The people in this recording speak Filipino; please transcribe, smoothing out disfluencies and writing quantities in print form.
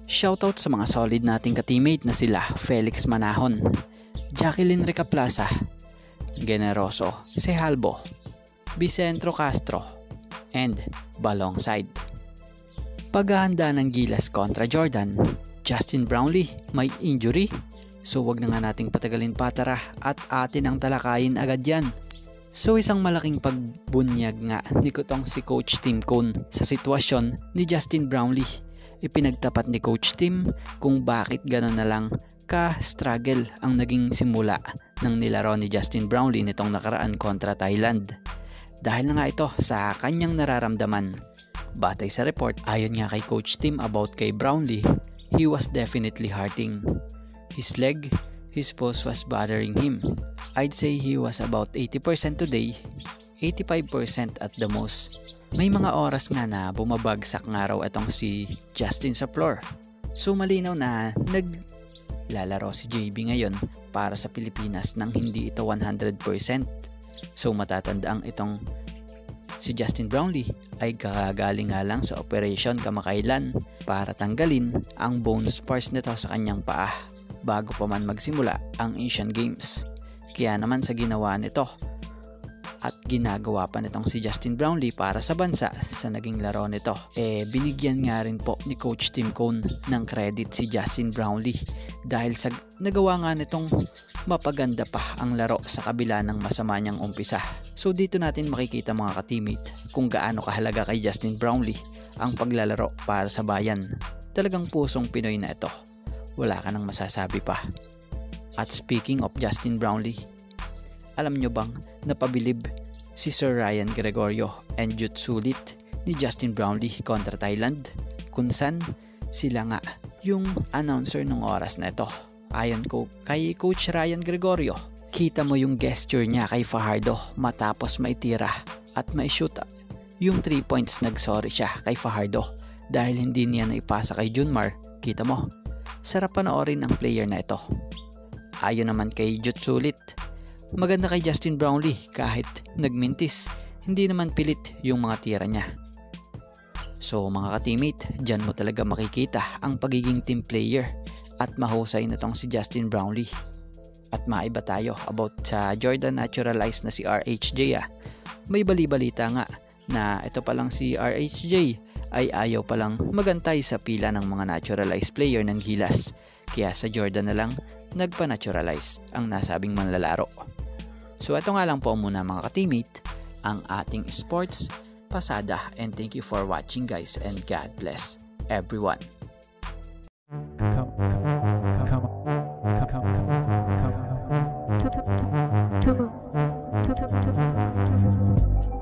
Shoutout sa mga solid nating ka-teammate na sila Felix Manahon, Jacqueline Recaplaza, Generoso Sehalbo, Vicentro Castro, and Balongside. Paghahanda ng Gilas kontra Jordan, Justin Brownlee may injury, so wag na nga nating patagalin patara at atin ang talakayin agad yan. So isang malaking pagbunyag nga ni Kutong si Coach Tim Cone sa sitwasyon ni Justin Brownlee. Ipinagtapat ni Coach Tim kung bakit gano'n na lang ka-struggle ang naging simula ng nilaro ni Justin Brownlee nitong nakaraan kontra Thailand. Dahil na nga ito sa kanyang nararamdaman. Batay sa report, ayon nga kay Coach Tim about kay Brownlee, he was definitely hurting. His leg, his pulse was bothering him. I'd say he was about 80% today, 85% at the most. May mga oras nga na bumabagsak nga raw itong si Justin sa floor. So malinaw na naglalaro si JB ngayon para sa Pilipinas nang hindi ito 100%. So matatandaang itong si Justin Brownlee ay kakagaling nga lang sa operation kamakailan para tanggalin ang bone spurs nito sa kanyang paa bago pa man magsimula ang Asian Games. Kaya naman sa ginawa nito at ginagawa pa nitong si Justin Brownlee para sa bansa sa naging laro nito, binigyan nga rin po ni Coach Tim Cone ng credit si Justin Brownlee dahil sa nagawa nga nitong mapaganda pa ang laro sa kabila ng masama niyang umpisa. So dito natin makikita mga ka-teammate kung gaano kahalaga kay Justin Brownlee ang paglalaro para sa bayan. Talagang pusong Pinoy na ito, wala ka nang masasabi pa. At speaking of Justin Brownlee, alam nyo bang napabilib si Sir Ryan Gregorio and Jutsulit ni Justin Brownlee kontra Thailand? Kung saan sila nga yung announcer ng oras na ito. Ayon ko kay Coach Ryan Gregorio, kita mo yung gesture niya kay Fajardo matapos maitira at maishoot yung 3 points. Nagsorry siya kay Fajardo dahil hindi niya naipasa kay Junmar. Kita mo, sarap panoorin ang player na ito. Ayon naman kay Jutsulit, maganda kay Justin Brownlee kahit nagmintis, hindi naman pilit yung mga tira niya. So mga ka-teammate, dyan mo talaga makikita ang pagiging team player at mahusay na tong si Justin Brownlee. At maiba tayo about sa Jordan naturalized na si RHJ. May bali-balita nga na ito palang si RHJ ay ayaw palang magantay sa pila ng mga naturalized player ng Gilas. Kaya sa Jordan na lang nagpa-naturalize ang nasabing manlalaro. So ito nga lang po muna mga ka-teammate ang ating sports pasada, and thank you for watching guys, and God bless everyone. Come on.